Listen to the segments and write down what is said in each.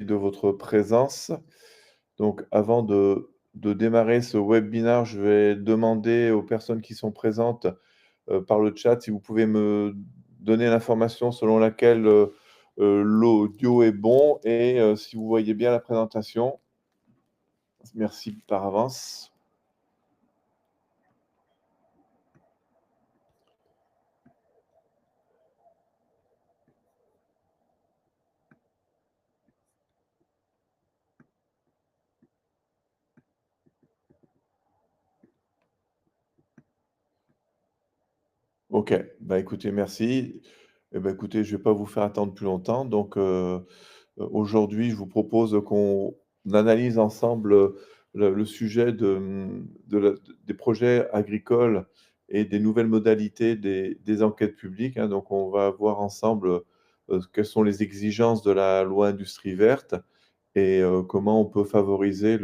de votre présence. Donc avant de démarrer ce webinaire, je vais demander aux personnes qui sont présentes, par le chat si vous pouvez me donner l'information selon laquelle, l'audio est bon et si vous voyez bien la présentation. Merci par avance. OK, bah, écoutez, merci. Et bah, écoutez, je ne vais pas vous faire attendre plus longtemps. Donc, aujourd'hui, je vous propose qu'on analyse ensemble, le sujet des projets agricoles et des nouvelles modalités des enquêtes publiques, hein. Donc on va voir ensemble, quelles sont les exigences de la loi Industrie verte et comment on peut favoriser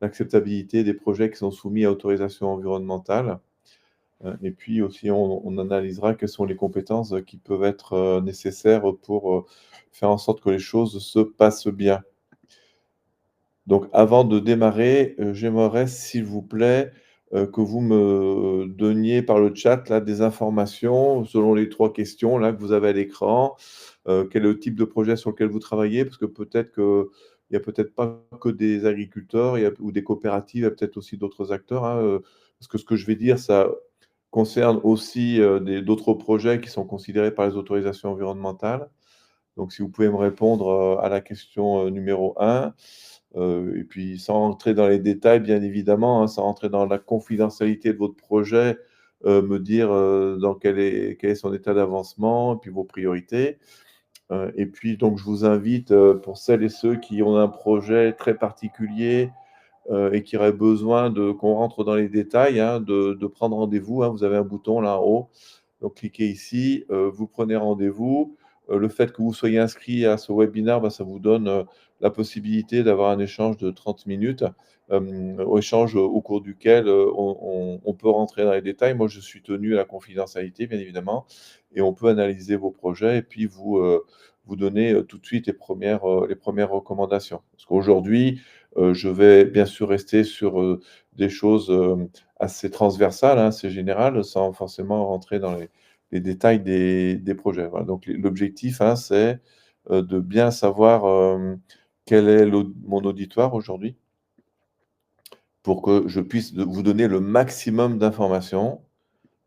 l'acceptabilité des projets qui sont soumis à autorisation environnementale. Et puis aussi, on analysera quelles sont les compétences, qui peuvent être, nécessaires pour, faire en sorte que les choses se passent bien. Donc avant de démarrer, j'aimerais s'il vous plaît, que vous me donniez par le chat là des informations selon les 3 questions là que vous avez à l'écran. Quel est le type de projet sur lequel vous travaillez? Parce que peut-être qu'il y a peut-être pas que des agriculteurs, il y a ou des coopératives, il y a peut-être aussi d'autres acteurs, hein, parce que ce que je vais dire, ça concerne aussi, d'autres projets qui sont considérés par les autorisations environnementales. Donc si vous pouvez me répondre, à la question, numéro 1, et puis sans rentrer dans les détails bien évidemment, hein, sans rentrer dans la confidentialité de votre projet, me dire, dans quel est son état d'avancement, puis vos priorités. Et puis donc je vous invite, pour celles et ceux qui ont un projet très particulier, et qui auraient besoin de qu'on rentre dans les détails, hein, de prendre rendez-vous, hein. Vous avez un bouton là en haut, donc cliquez ici, vous prenez rendez-vous. Le fait que vous soyez inscrit à ce webinaire, bah, ça vous donne, la possibilité d'avoir un échange de 30 minutes, échange au cours duquel, on peut rentrer dans les détails. Moi, je suis tenu à la confidentialité, bien évidemment, et on peut analyser vos projets et puis vous donner, tout de suite les premières recommandations. Parce qu'aujourd'hui, je vais bien sûr rester sur, des choses, assez transversales, hein, assez générales, sans forcément rentrer dans les détails des projets. Voilà, donc l'objectif, hein, c'est, de bien savoir, quel est mon auditoire aujourd'hui, pour que je puisse vous donner le maximum d'informations.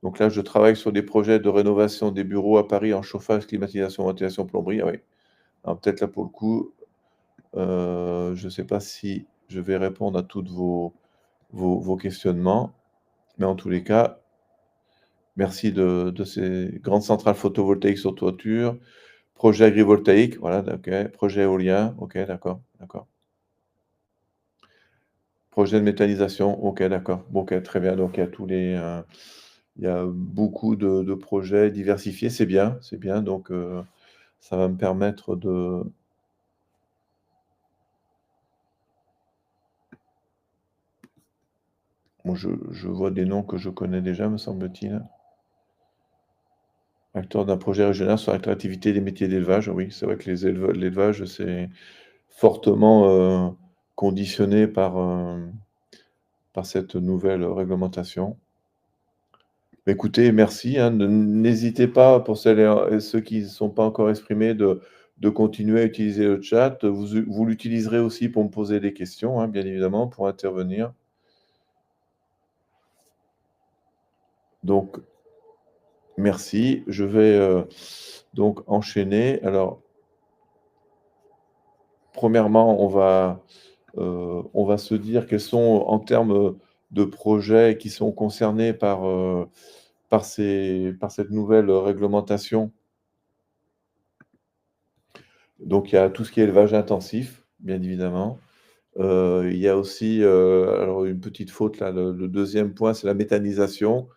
Donc là, je travaille sur des projets de rénovation des bureaux à Paris en chauffage, climatisation, ventilation, plomberie. Ah oui, alors peut-être là, pour le coup, je ne sais pas si je vais répondre à toutes vos questionnements, mais en tous les cas, merci de ces grandes centrales photovoltaïques sur toiture, projet agrivoltaïque, voilà, OK, projet éolien, OK, d'accord, d'accord. Projet de méthanisation, OK, d'accord. Bon, OK, très bien, donc il y a il y a beaucoup de projets diversifiés, c'est bien, donc ça va me permettre de bon, je vois des noms que je connais déjà, me semble-t-il. Acteur d'un projet régional sur l'attractivité des métiers d'élevage. Oui, c'est vrai que l'élevage, c'est fortement, conditionné par cette nouvelle réglementation. Écoutez, merci, hein, n'hésitez pas pour celles et ceux qui ne sont pas encore exprimés de continuer à utiliser le chat. Vous l'utiliserez aussi pour me poser des questions, hein, bien évidemment, pour intervenir. Donc merci. Je vais, donc enchaîner. Alors premièrement, on va se dire quels sont, en termes, de projets qui sont concernés par cette nouvelle, réglementation. Donc il y a tout ce qui est élevage intensif, bien évidemment. Il y a aussi, alors une petite faute là, le 2e point, c'est la méthanisation.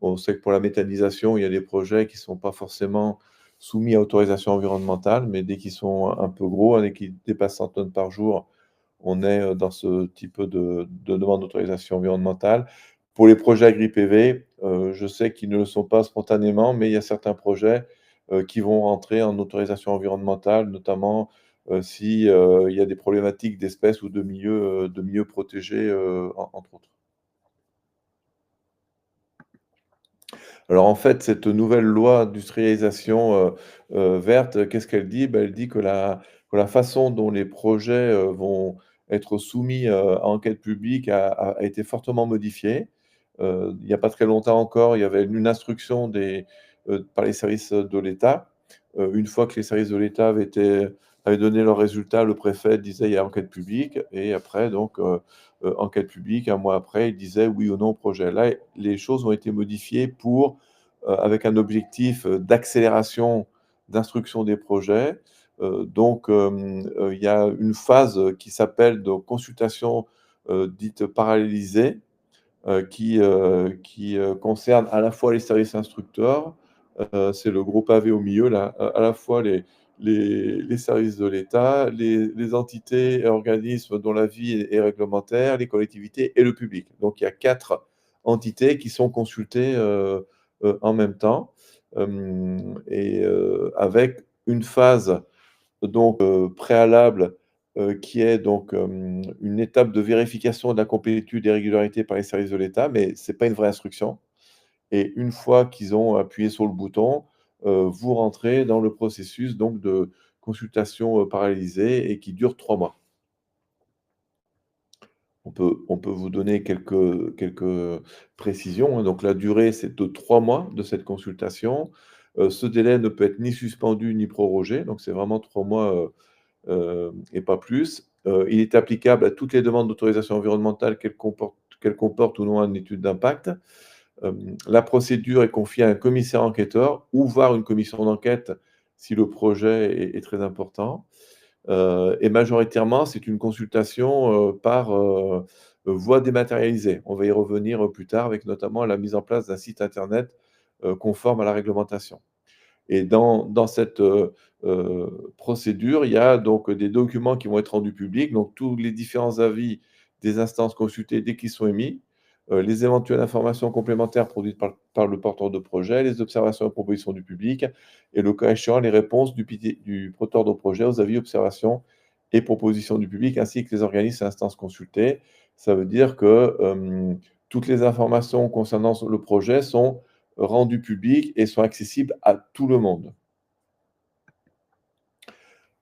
On sait que pour la méthanisation, il y a des projets qui ne sont pas forcément soumis à autorisation environnementale, mais dès qu'ils sont un peu gros, hein, dès qu'ils dépassent 100 tonnes par jour, on est, dans ce type de demande d'autorisation environnementale. Pour les projets agri-PV, je sais qu'ils ne le sont pas spontanément, mais il y a certains projets, qui vont rentrer en autorisation environnementale, notamment, si, il y a des problématiques d'espèces ou de milieux protégés, entre autres. Alors en fait, cette nouvelle loi industrialisation, verte, qu'est-ce qu'elle dit? Bah, elle dit que la façon dont les projets, vont être soumis, à enquête publique a été fortement modifiée. Il n'y a pas très longtemps encore, il y avait une instruction par les services de l'État. Une fois que les services de l'État avaient donné leurs résultats, le préfet disait: «Il y a enquête publique» et après donc, enquête publique, un mois après, il disait oui ou non au projet. Là, les choses ont été modifiées avec un objectif, d'accélération d'instruction des projets. Donc, il y a une phase, qui s'appelle de consultation, dite parallélisée, qui concerne à la fois les services instructeurs, c'est le gros pavé au milieu là, à la fois les services de l'État, les entités et organismes dont la vie est réglementaire, les collectivités et le public. Donc il y a 4 entités qui sont consultées, en même temps, avec une phase donc préalable, qui est donc, une étape de vérification de la complétude et régularité par les services de l'État, mais c'est pas une vraie instruction et une fois qu'ils ont appuyé sur le bouton, vous rentrez dans le processus donc de consultation, paralysée et qui dure 3 mois. On peut vous donner quelques précisions, hein. Donc la durée, c'est de 3 mois de cette consultation. Ce délai ne peut être ni suspendu ni prorogé, donc c'est vraiment 3 mois, et pas plus. Il est applicable à toutes les demandes d'autorisation environnementale qu'elles comportent ou non une étude d'impact. La procédure est confiée à un commissaire enquêteur ou voire une commission d'enquête si le projet est très important. Et majoritairement, c'est une consultation, par, voie dématérialisée. On va y revenir, plus tard avec notamment la mise en place d'un site internet, conforme à la réglementation. Et dans cette, procédure, il y a donc des documents qui vont être rendus publics, donc tous les différents avis des instances consultées dès qu'ils sont émis, les éventuelles informations complémentaires produites par le porteur de projet, les observations et propositions du public et le cas échéant, les réponses du porteur de projet aux avis, observations et propositions du public, ainsi que les organismes et instances consultées. Ça veut dire que, toutes les informations concernant le projet sont rendus publics et sont accessibles à tout le monde.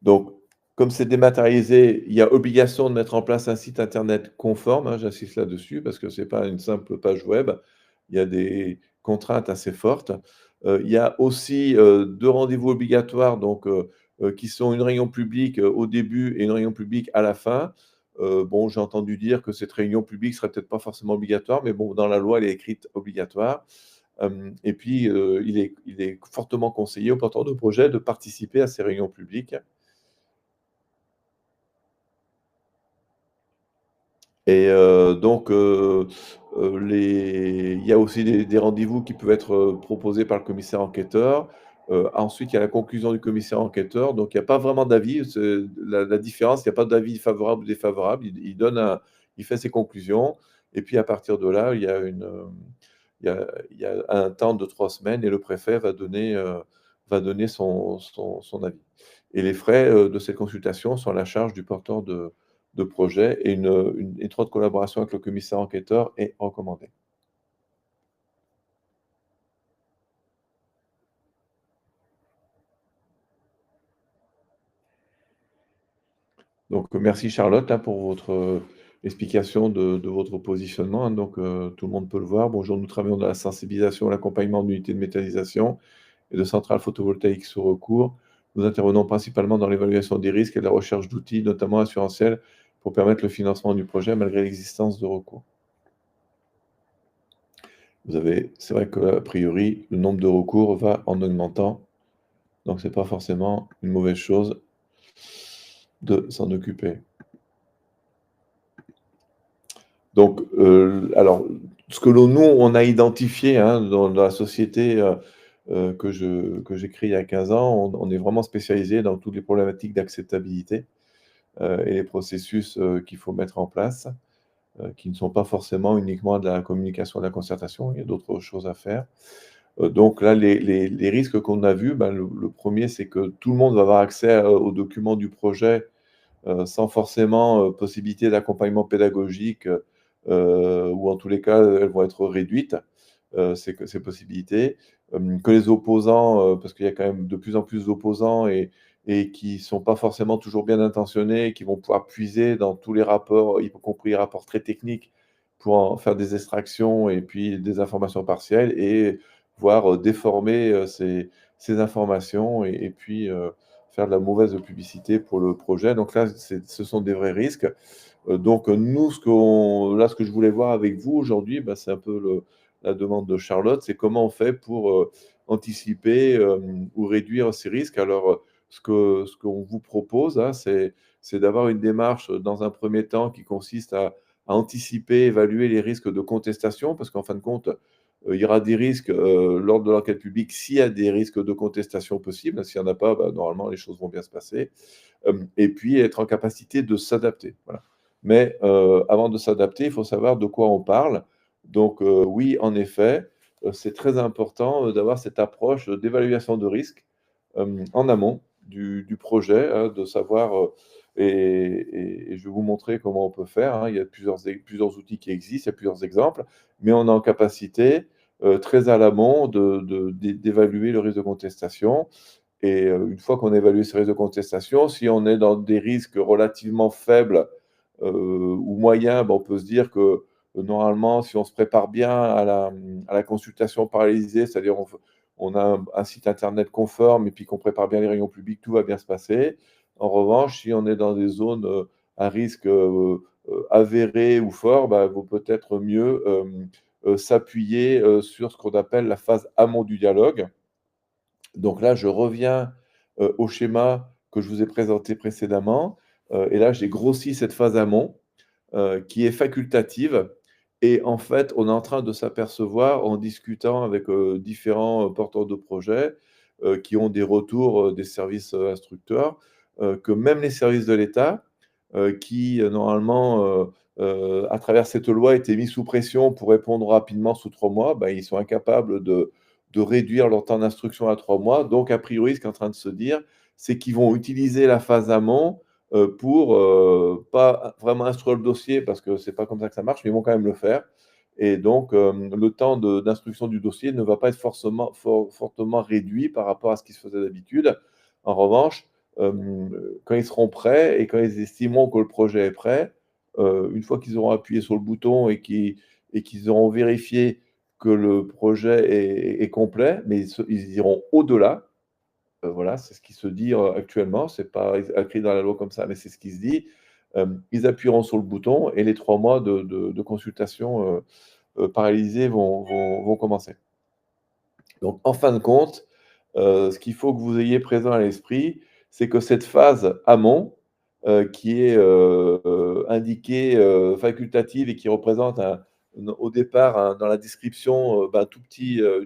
Donc, comme c'est dématérialisé, il y a obligation de mettre en place un site internet conforme, hein, j'insiste là-dessus, parce que c'est pas une simple page web. Il y a des contraintes assez fortes. Il y a aussi, 2 rendez-vous obligatoires, donc qui sont une réunion publique, au début et une réunion publique à la fin. Bon, j'ai entendu dire que cette réunion publique serait peut-être pas forcément obligatoire, mais bon, dans la loi, elle est écrite obligatoire. Et puis, il est fortement conseillé aux porteurs de projets de participer à ces réunions publiques. Et donc il y a aussi des rendez-vous qui peuvent être, proposés par le commissaire enquêteur. Ensuite, il y a la conclusion du commissaire enquêteur, donc il y a pas vraiment d'avis. C'est la différence, il y a pas d'avis favorable ou défavorable. Il fait ses conclusions et puis à partir de là, il y a un temps de 3 semaines et le préfet va donner son avis. Et les frais, de cette consultation sont à la charge du porteur de projet et une étroite collaboration avec le commissaire enquêteur est recommandée. Donc, merci Charlotte, hein, pour votre, explication de votre positionnement, hein, donc, tout le monde peut le voir. Bonjour, nous travaillons dans la sensibilisation et l'accompagnement d'unités de méthanisation et de centrales photovoltaïques sous recours. Nous intervenons principalement dans l'évaluation des risques et la recherche d'outils, notamment assurantiels, pour permettre le financement du projet malgré l'existence de recours. C'est vrai qu'a priori, le nombre de recours va en augmentant, donc c'est pas forcément une mauvaise chose de s'en occuper. Donc, alors, ce que nous, on a identifié, hein, dans la société, que j'ai créée il y a 15 ans, on est vraiment spécialisé dans toutes les problématiques d'acceptabilité, et les processus, qu'il faut mettre en place, qui ne sont pas forcément uniquement de la communication, de la concertation, il y a d'autres choses à faire. Donc là, les risques qu'on a vus, ben, le 1er, c'est que tout le monde va avoir accès, aux documents du projet, sans forcément, possibilité d'accompagnement pédagogique, ou en tous les cas, elles vont être réduites, ces possibilités. Que les opposants, parce qu'il y a quand même de plus en plus d'opposants et qui sont pas forcément toujours bien intentionnés, qui vont pouvoir puiser dans tous les rapports, y compris les rapports très techniques, pour en faire des extractions et puis des informations partielles et voire, déformer, ces informations et puis, faire de la mauvaise publicité pour le projet. Donc là, ce sont des vrais risques. Donc, nous, ce que je voulais voir avec vous aujourd'hui, bah, c'est un peu la demande de Charlotte, c'est comment on fait pour, anticiper, ou réduire ces risques? Alors, ce qu'on vous propose, hein, c'est d'avoir une démarche, dans un premier temps qui consiste à anticiper, évaluer les risques de contestation parce qu'en fin de compte, il y aura des risques, lors de l'enquête publique s'il y a des risques de contestation possibles. S'il y en a pas, bah, normalement les choses vont bien se passer. Et puis être en capacité de s'adapter, voilà. Mais, avant de s'adapter, il faut savoir de quoi on parle. Donc, oui, en effet, c'est très important, d'avoir cette approche, d'évaluation de risque, en amont du projet, hein, de savoir, et je vais vous montrer comment on peut faire, hein. Il y a plusieurs outils qui existent, il y a plusieurs exemples, mais on est en capacité, très à l'amont d'évaluer le risque de contestation et une fois qu'on a évalué ces risques de contestation, si on est dans des risques relativement faibles, ou moyens, bah, on peut se dire que, normalement, si on se prépare bien à la consultation paralysée, c'est-à-dire on a un site internet conforme et puis qu'on prépare bien les réunions publiques, tout va bien se passer. En revanche, si on est dans des zones, à risque, avéré ou fort, bah, vaut peut-être mieux, s'appuyer, sur ce qu'on appelle la phase amont du dialogue. Donc là, je reviens, au schéma que je vous ai présenté précédemment, et là, j'ai grossi cette phase amont, qui est facultative et en fait, on est en train de s'apercevoir en discutant avec, différents, porteurs de projets, qui ont des retours, des services, instructeurs, que même les services de l'État, qui, normalement, à travers cette loi, étaient mis sous pression pour répondre rapidement sous 3 mois, bah, ils sont incapables de réduire leur temps d'instruction à 3 mois. Donc a priori, ce qui est en train de se dire, c'est qu'ils vont utiliser la phase amont, pour, pas vraiment instruire le dossier parce que c'est pas comme ça que ça marche, mais ils vont quand même le faire et donc le temps d'instruction du dossier ne va pas être fortement réduit par rapport à ce qui se faisait d'habitude. En revanche, quand ils seront prêts et quand ils estimeront que le projet est prêt, une fois qu'ils auront appuyé sur le bouton et qu'ils auront vérifié que le projet est complet, mais ils iront au-delà. Voilà, c'est ce qui se dit, actuellement. C'est pas écrit dans la loi comme ça, mais c'est ce qui se dit. Ils appuieront sur le bouton et les 3 mois de consultation, paralysés vont commencer. Donc en fin de compte, ce qu'il faut que vous ayez présent à l'esprit, c'est que cette phase amont, qui est, indiquée, facultative et qui représente au départ, dans la description, bah, une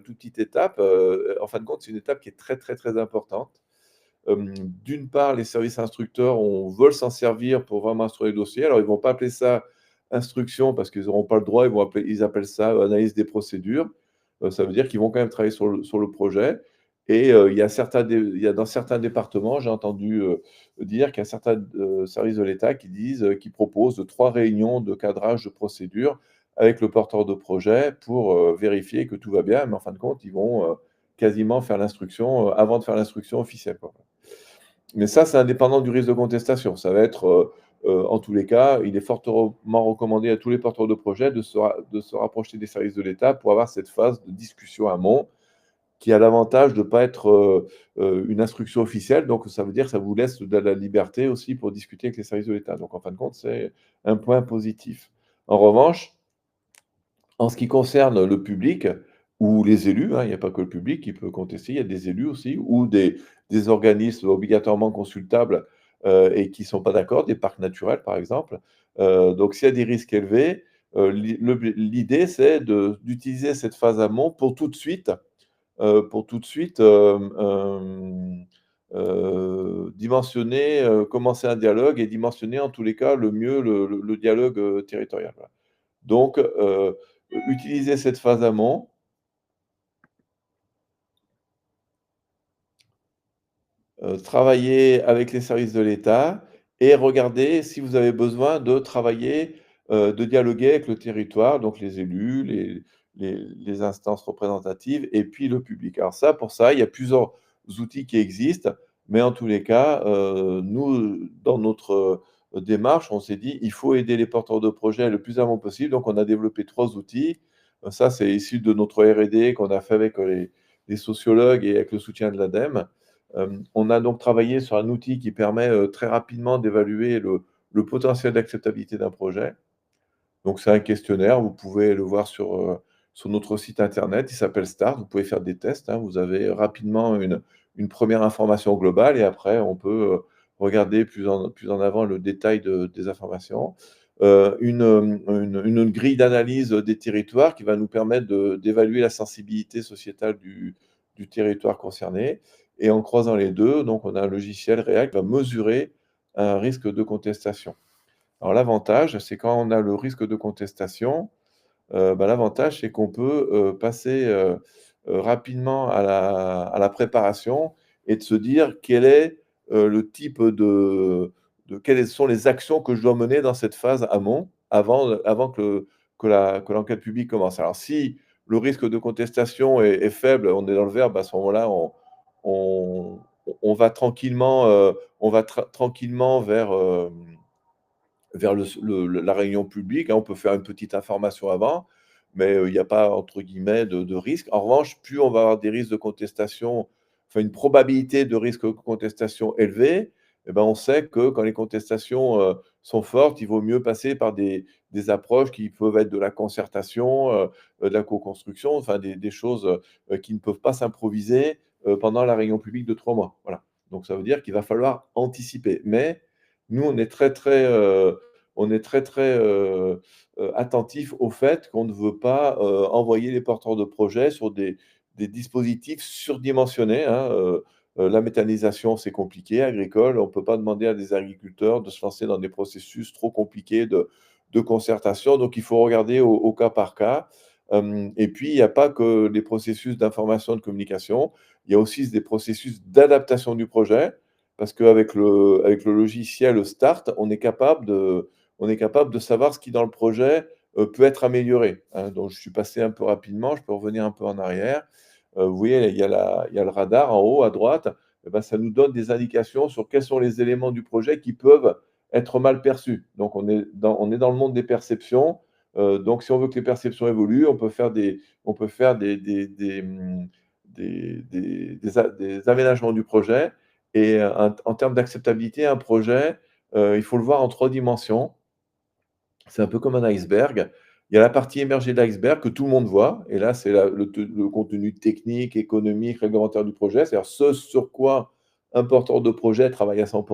toute petite étape, en fin de compte, c'est une étape qui est très, très, très importante. D'une part, les services instructeurs veulent s'en servir pour vraiment instruire les dossiers. Alors, ils ne vont pas appeler ça instruction parce qu'ils n'auront pas le droit, ils appellent ça analyse des procédures. Ça veut dire qu'ils vont quand même travailler sur le projet et il y a dans certains départements, j'ai entendu, dire qu'il y a certains, services de l'État qui proposent 3 réunions de cadrage de procédure avec le porteur de projet pour, vérifier que tout va bien. Mais en fin de compte, ils vont, quasiment faire l'instruction, avant de faire l'instruction officielle, quoi. Mais ça, c'est indépendant du risque de contestation. Ça va être, en tous les cas, il est fortement recommandé à tous les porteurs de projets de se rapprocher des services de l'État pour avoir cette phase de discussion amont, qui a l'avantage de ne pas être, une instruction officielle. Donc ça veut dire que ça vous laisse de la liberté aussi pour discuter avec les services de l'État. Donc en fin de compte, c'est un point positif. En revanche, en ce qui concerne le public ou les élus, hein, il n'y a pas que le public qui peut contester, il y a des élus aussi ou des organismes obligatoirement consultables, et qui ne sont pas d'accord, des parcs naturels par exemple. Donc s'il y a des risques élevés, l'idée c'est d'utiliser cette phase amont pour tout de suite, dimensionner, commencer un dialogue et dimensionner en tous les cas le mieux le dialogue, territorial, voilà. Donc, utiliser cette phase amont travailler avec les services de l'État et regarder si vous avez besoin de travailler, de dialoguer avec le territoire, donc les élus, les instances représentatives et puis le public. Alors ça, pour ça, il y a plusieurs outils qui existent, mais en tous les cas, nous, dans notre, démarche, on s'est dit: «Il faut aider les porteurs de projets le plus avant possible», donc on a développé 3 outils. Ça, c'est issu de notre R&D qu'on a fait avec, les sociologues et avec le soutien de l'ADEME. On a donc travaillé sur un outil qui permet, très rapidement d'évaluer le potentiel d'acceptabilité d'un projet. Donc c'est un questionnaire, vous pouvez le voir sur notre site internet, il s'appelle START, vous pouvez faire des tests, hein. Vous avez rapidement une première information globale et après on peut, regarder plus en avant le détail des informations. Une grille d'analyse, des territoires qui va nous permettre d'évaluer la sensibilité sociétale du territoire concerné et en croisant les 2, donc on a un logiciel réel qui va mesurer un risque de contestation. Alors l'avantage, c'est quand on a le risque de contestation, bah, l'avantage, c'est qu'on peut, passer, rapidement à la préparation et de se dire quel est, le type de quelles sont les actions que je dois mener dans cette phase amont, avant que l'enquête publique commence. Alors si le risque de contestation est faible, on est dans le vert, bah, à ce moment-là, on on va tranquillement, tranquillement vers la réunion publique, hein. On peut faire une petite information avant, mais il n'y a pas entre guillemets «de risque». En revanche, plus on va avoir des risques de contestation, enfin une probabilité de risque de contestation élevée, et ben, on sait que quand les contestations, sont fortes, il vaut mieux passer par des approches qui peuvent être de la concertation, de la co-construction, enfin des choses, qui ne peuvent pas s'improviser, pendant la réunion publique de 3 mois. Voilà. Donc ça veut dire qu'il va falloir anticiper. Mais nous, on est très, très, attentif au fait qu'on ne veut pas, envoyer les porteurs de projets sur des dispositifs surdimensionnés, hein, la méthanisation, c'est compliqué, agricole. On ne peut pas demander à des agriculteurs de se lancer dans des processus trop compliqués de concertation, donc il faut regarder au cas par cas. Et puis il n'y a pas que les processus d'information, de communication, il y a aussi des processus d'adaptation du projet parce qu'avec le logiciel Start, on est capable de savoir ce qui, dans le projet, peut être amélioré, hein. Donc je suis passé un peu rapidement, je peux revenir un peu en arrière. Vous voyez, il y a le radar en haut à droite, et ben, ça nous donne des indications sur quels sont les éléments du projet qui peuvent être mal perçus. Donc on est dans le monde des perceptions, donc si on veut que les perceptions évoluent, on peut faire des aménagements du projet et en termes d'acceptabilité, un projet, il faut le voir en 3 dimensions. C'est un peu comme un iceberg. Il y a la partie émergée de l'iceberg que tout le monde voit et là, c'est le contenu technique, économique, réglementaire du projet, c'est-à-dire ce sur quoi un porteur de projet travaille à 100.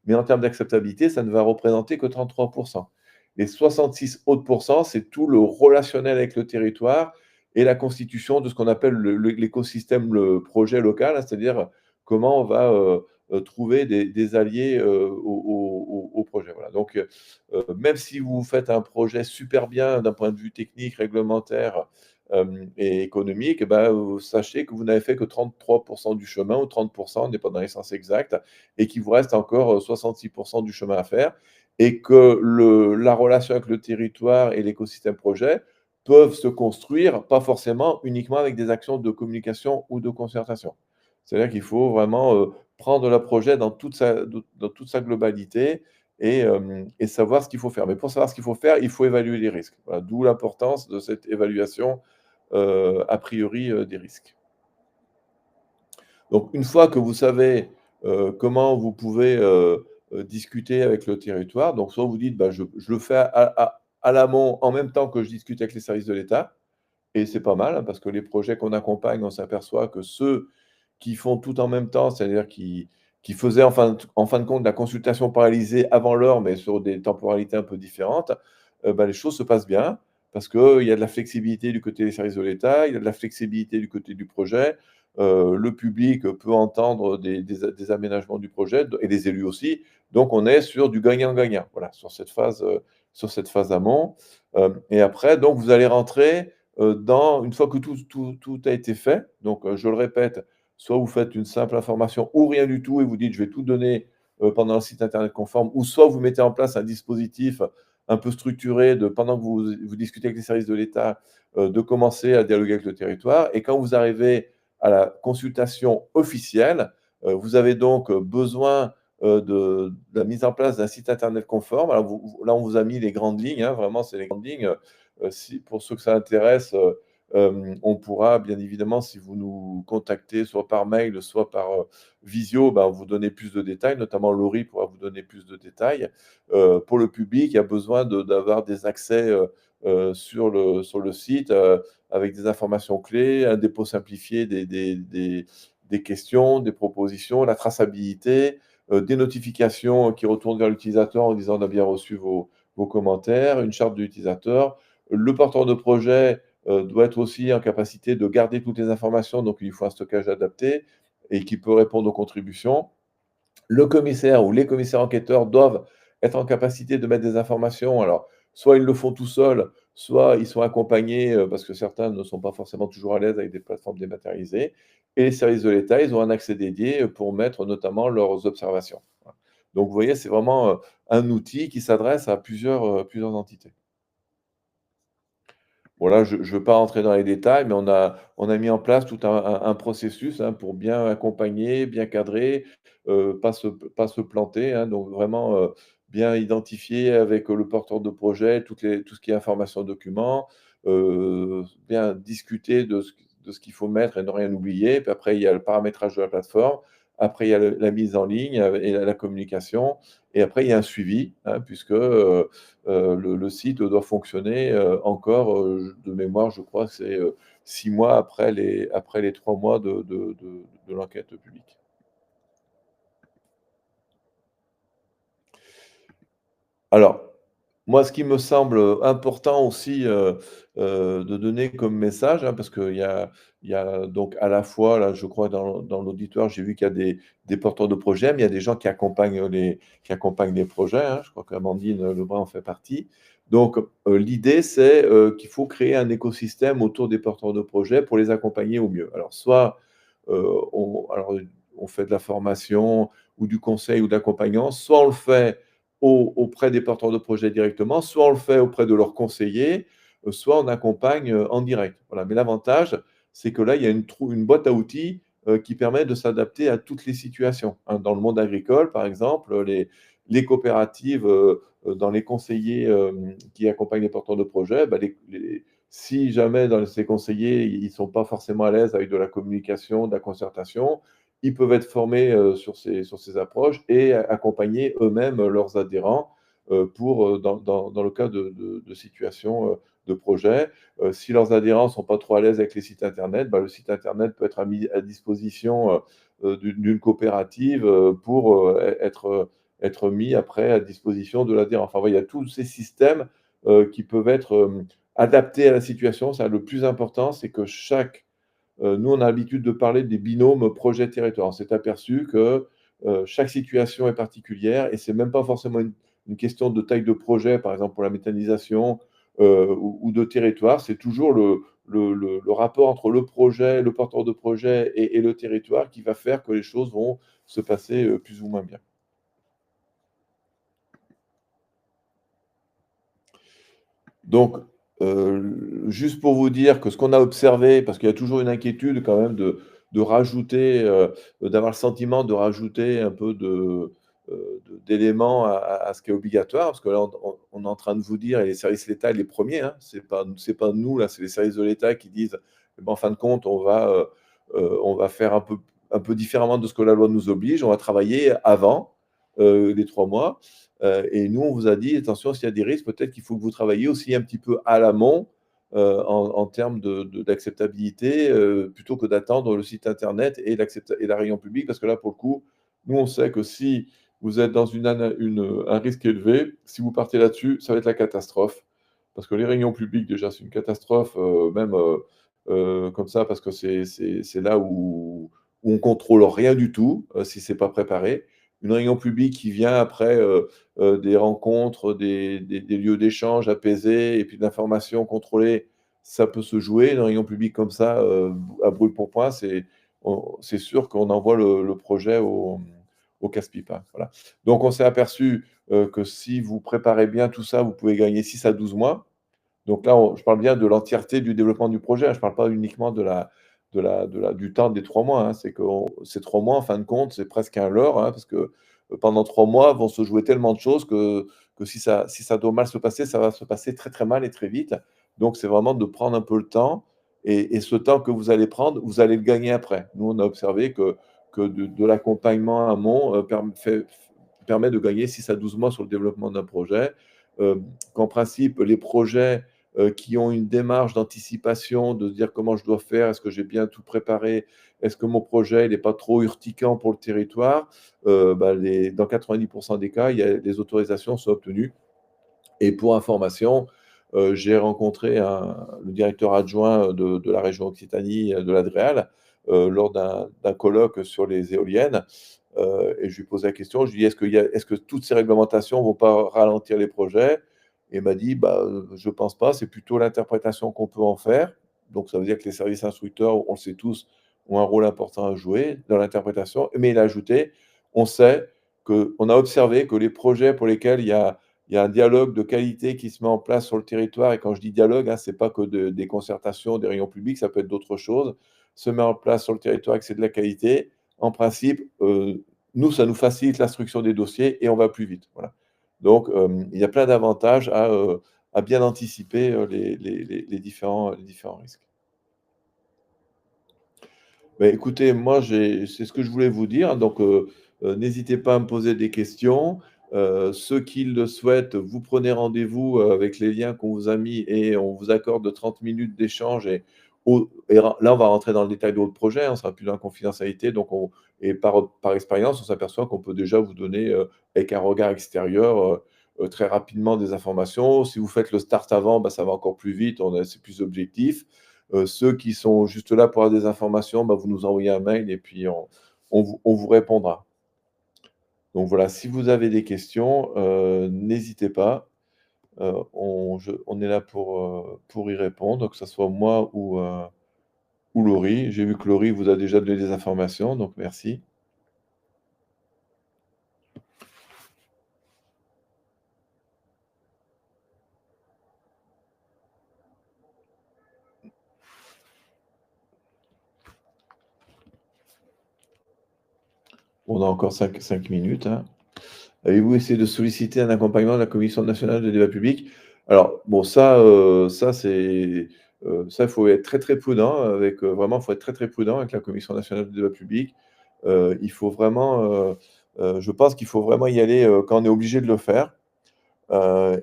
Mais en termes d'acceptabilité, ça ne va représenter que 33. Les 66 autres pourcents, c'est tout le relationnel avec le territoire et la constitution de ce qu'on appelle l'écosystème, le projet local, hein, c'est-à-dire comment on va, trouver des alliés, au projet. Voilà, donc même si vous faites un projet super bien d'un point de vue technique, réglementaire, et économique, eh ben, sachez que vous n'avez fait que 33 du chemin ou 30, on n'est pas dans les sens exacts et qu'il vous reste encore, 66 du chemin à faire et que la relation avec le territoire et l'écosystème projet peuvent se construire, pas forcément uniquement avec des actions de communication ou de concertation. C'est-à-dire qu'il faut vraiment, prendre le projet dans toute sa globalité et savoir ce qu'il faut faire. Mais pour savoir ce qu'il faut faire, il faut évaluer les risques. Voilà, d'où l'importance de cette évaluation, a priori, des risques. Donc une fois que vous savez, comment vous pouvez, discuter avec le territoire, donc soit vous dites: «Bah, je le fais à l'amont en même temps que je discute avec les services de l'État», et c'est pas mal, hein, parce que les projets qu'on accompagne, on s'aperçoit que ceux qui font tout en même temps, c'est-à-dire qui faisaient en fin de compte la consultation paralysée avant l'heure, mais sur des temporalités un peu différentes, bah, les choses se passent bien parce qu'il y a de la flexibilité du côté des services de l'État, il y a de la flexibilité du côté du projet. Le public peut entendre des aménagements du projet et les élus aussi. Donc on est sur du gagnant-gagnant, voilà, sur cette phase amont. Et après donc vous allez rentrer, une fois que tout a été fait, donc je le répète, soit vous faites une simple information ou rien du tout et vous dites: «Je vais tout donner, pendant un site internet conforme», ou soit vous mettez en place un dispositif un peu structuré de pendant que vous discutez avec les services de l'État, de commencer à dialoguer avec le territoire et quand vous arrivez à la consultation officielle, vous avez donc, besoin, de la mise en place d'un site internet conforme. Alors là, on vous a mis les grandes lignes, hein, vraiment, c'est les grandes lignes, si pour ceux que ça intéresse, on pourra bien évidemment, si vous nous contactez soit par mail, soit par, visio, ben, vous donner plus de détails, notamment Laurie pourra vous donner plus de détails. Pour le public, il y a besoin d'avoir des accès, sur le site, avec des informations clés, un dépôt simplifié des questions, des propositions, la traçabilité, des notifications qui retournent vers l'utilisateur en disant: «On a bien reçu vos commentaires», une charte de l'utilisateur. Le porteur de projet, doit être aussi en capacité de garder toutes les informations, donc il faut un stockage adapté et qui peut répondre aux contributions. Le commissaire ou les commissaires enquêteurs doivent être en capacité de mettre des informations. Alors, soit ils le font tout seuls, soit ils sont accompagnés, parce que certains ne sont pas forcément toujours à l'aise avec des plateformes dématérialisées et les services de l'État, ils ont un accès dédié, pour mettre notamment leurs observations. Voilà. Donc vous voyez, c'est vraiment, un outil qui s'adresse à plusieurs entités. Voilà, je ne veux pas rentrer dans les détails, mais on a mis en place tout un processus, hein, pour bien accompagner, bien cadrer, pas se planter, hein. Donc vraiment, bien identifier avec, le porteur de projet tout ce qui est information document, bien discuter de ce qu'il faut mettre et ne rien oublier. Puis après, il y a le paramétrage de la plateforme. Après, il y a la mise en ligne, et la communication et après il y a un suivi, hein, puisque, le site doit fonctionner, encore, de mémoire, je crois que c'est, 6 mois après les 3 mois de l'enquête publique. Alors, moi, ce qui me semble, important aussi, de donner comme message, hein, parce qu'il y a donc à la fois, là, je crois dans l'auditoire, j'ai vu qu'il y a des porteurs de projets, mais il y a des gens qui accompagnent les projets, hein. Je crois qu'Amandine Lebrun en fait partie. Donc, l'idée, c'est, qu'il faut créer un écosystème autour des porteurs de projets pour les accompagner au mieux. Alors soit, on fait de la formation ou du conseil ou de l'accompagnement, soit on le fait auprès des porteurs de projets directement, soit on le fait auprès de leurs conseillers, soit on accompagne, en direct. Voilà, mais l'avantage, c'est que là, il y a une boîte à outils, qui permet de s'adapter à toutes les situations, hein. Dans le monde agricole, par exemple, les coopératives, dans les conseillers, qui accompagnent les porteurs de projets, bah, si jamais dans ces conseillers, ils ne sont pas forcément à l'aise avec de la communication, de la concertation, ils peuvent être formés, sur ces approches et accompagner eux-mêmes leurs adhérents, pour, dans le cas de situations, de projets. Si leurs adhérents ne sont pas trop à l'aise avec les sites internet, bah, le site internet peut être mis à disposition, d'une coopérative, pour, être mis après à disposition de l'adhérent. Enfin, voilà, il y a tous ces systèmes, qui peuvent être, adaptés à la situation. Ça, le plus important, c'est que nous, on a l'habitude de parler des binômes projet-territoire. On s'est aperçu que, chaque situation est particulière et c'est même pas forcément une question de taille de projet, par exemple pour la méthanisation, ou de territoire. C'est toujours le rapport entre le projet, le porteur de projet et le territoire qui va faire que les choses vont se passer, plus ou moins bien. Donc, juste pour vous dire que ce qu'on a observé, parce qu'il y a toujours une inquiétude quand même de rajouter, d'avoir le sentiment de rajouter un peu d'éléments à ce qui est obligatoire, parce que là, on est en train de vous dire et les services de l'État les premiers, hein, c'est pas nous là, c'est les services de l'État qui disent: «Eh ben, en fin de compte, on va faire un peu différemment de ce que la loi nous oblige, on va travailler avant, les 3 mois». Et nous, on vous a dit: «Attention, s'il y a des risques, peut-être qu'il faut que vous travailliez aussi un petit peu à l'amont, en termes d'acceptabilité, plutôt que d'attendre le site internet et la réunion publique». Parce que là, pour le coup, nous, on sait que si vous êtes dans un risque élevé, si vous partez là-dessus, ça va être la catastrophe. Parce que les réunions publiques, déjà, c'est une catastrophe, même, comme ça, parce que c'est là où on contrôle rien du tout, si c'est pas préparé. Une réunion publique qui vient après, des rencontres, des lieux d'échange apaisés et puis de l'information contrôlée, ça peut se jouer. Une réunion publique comme ça, à brûle-pourpoint, c'est sûr qu'on envoie le projet au casse-pipe, hein, voilà. Donc on s'est aperçu, que si vous préparez bien tout ça, vous pouvez gagner 6 à 12 mois. Donc là, je parle bien de l'entièreté du développement du projet, hein. Je ne parle pas uniquement du temps des 3 mois, hein. C'est que ces 3 mois, en fin de compte, c'est presque un leurre, hein, parce que, pendant 3 mois vont se jouer tellement de choses que si ça doit mal se passer, ça va se passer très, très mal et très vite. Donc c'est vraiment de prendre un peu le temps et ce temps que vous allez prendre, vous allez le gagner après. Nous, on a observé que de l'accompagnement amont, permet de gagner 6 à 12 mois sur le développement d'un projet. Qu'en principe, les projets qui ont une démarche d'anticipation, de se dire comment je dois faire, est-ce que j'ai bien tout préparé, est-ce que mon projet n'est pas trop urticant pour le territoire, bah, dans 90% des cas, les autorisations sont obtenues. Et pour information, j'ai rencontré le directeur adjoint de la région Occitanie, de l'Adréal, lors d'un colloque sur les éoliennes. Et je lui posais la question, je lui dis: «Est-ce que toutes ces réglementations ne vont pas ralentir les projets?» Et il m'a dit: «Bah, je ne pense pas, c'est plutôt l'interprétation qu'on peut en faire». Donc ça veut dire que les services instructeurs, on le sait tous, ont un rôle important à jouer dans l'interprétation. Mais il a ajouté: «On sait on a observé que les projets pour lesquels il y a un dialogue de qualité qui se met en place sur le territoire» et quand je dis dialogue, hein, c'est pas que des concertations, des réunions publiques, ça peut être d'autres choses. Se met en place sur le territoire et que c'est de la qualité. En principe, nous, ça nous facilite l'instruction des dossiers et on va plus vite, voilà. Donc, il y a plein d'avantages à bien anticiper, les différents risques. Bah, écoutez, moi, c'est ce que je voulais vous dire, donc n'hésitez pas à me poser des questions. Ceux qui le souhaitent, vous prenez rendez-vous, avec les liens qu'on vous a mis et on vous accorde 30 minutes d'échange là, on va rentrer dans le détail de votre projet, on sera plus dans la confidentialité, donc par expérience, on s'aperçoit qu'on peut déjà vous donner, avec un regard extérieur, très rapidement des informations. Si vous faites le start avant, bah, ça va encore plus vite, c'est plus objectif. Ceux qui sont juste là pour avoir des informations, bah, vous nous envoyez un mail et puis on vous répondra. Donc voilà, si vous avez des questions, n'hésitez pas. On est là pour y répondre, que ce soit moi ou Laurie. J'ai vu que Laurie vous a déjà donné des informations, donc merci. On a encore cinq minutes, hein. Avez-vous essayé de solliciter un accompagnement de la Commission nationale de débat public? Alors bon ça, il faut être très, très prudent vraiment, il faut être très, très prudent avec la Commission nationale de débat public. Il faut vraiment, je pense qu'il faut vraiment y aller, quand on est obligé de le faire,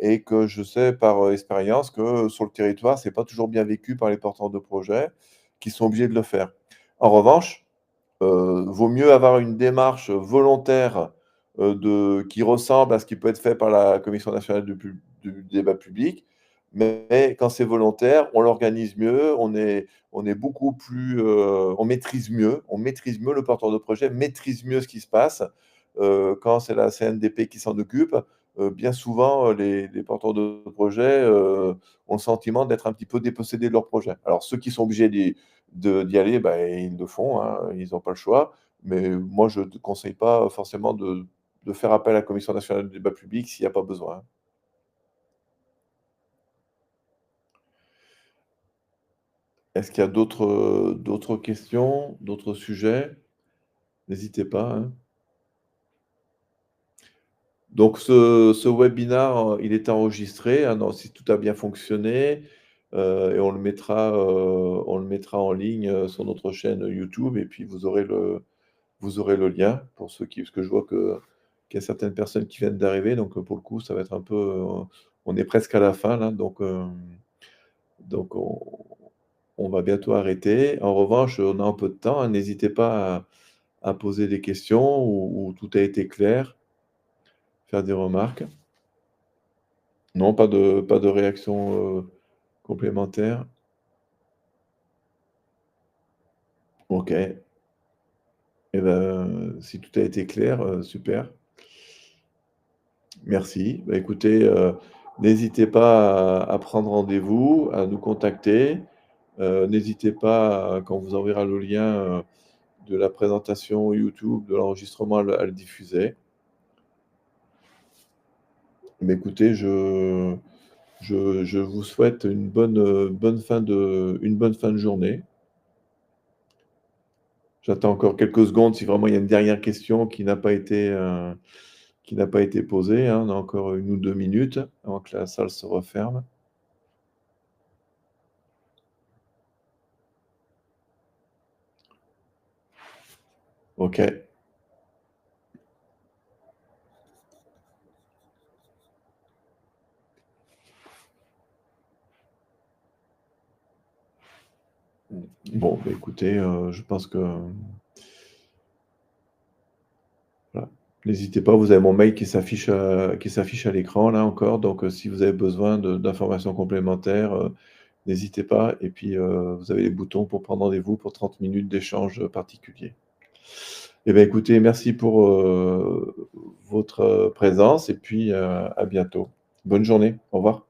et que je sais par, expérience que sur le territoire, c'est pas toujours bien vécu par les porteurs de projets qui sont obligés de le faire. En revanche, vaut mieux avoir une démarche volontaire, qui ressemble à ce qui peut être fait par la Commission nationale du débat public, mais quand c'est volontaire, on l'organise mieux, on est beaucoup plus, on maîtrise mieux le porteur de projet maîtrise mieux ce qui se passe. Quand c'est la CNDP qui s'en occupe, bien souvent, les porteurs de projet, ont le sentiment d'être un petit peu dépossédés de leur projet. Alors ceux qui sont obligés d'y aller, bah, ils le font, hein, ils n'ont pas le choix. Mais moi, je ne conseille pas forcément de faire appel à la Commission nationale du débat public s'il n'y a pas besoin. Est-ce qu'il y a d'autres questions, d'autres sujets? N'hésitez pas, hein. Donc ce webinaire, il est enregistré, hein, donc si tout a bien fonctionné, et on le mettra en ligne, sur notre chaîne YouTube et puis vous aurez le lien pour ceux qui parce que je vois qu'il y a certaines personnes qui viennent d'arriver, donc pour le coup, ça va être un peu, on est presque à la fin là, donc on va bientôt arrêter. En revanche, on a un peu de temps, hein, n'hésitez pas à poser des questions où tout a été clair, faire des remarques. Non, pas de réaction, complémentaire? OK. Et ben, si tout a été clair, super. Merci. Bah, écoutez, n'hésitez pas à prendre rendez-vous, à nous contacter. N'hésitez pas, quand on vous enverra le lien, de la présentation YouTube, de l'enregistrement à le diffuser. Mais écoutez, je vous souhaite une bonne fin de journée. J'attends encore quelques secondes si vraiment il y a une dernière question qui n'a pas été posée, hein. On a encore 1 ou 2 minutes avant que la salle se referme. OK. Bon, bah, écoutez, je pense que voilà. N'hésitez pas, vous avez mon mail qui s'affiche à l'écran là encore, donc si vous avez besoin d'informations complémentaires, n'hésitez pas et puis, vous avez les boutons pour prendre rendez-vous pour 30 minutes d'échange, particulier. Eh bien écoutez, merci pour, votre, présence et puis, à bientôt. Bonne journée. Au revoir.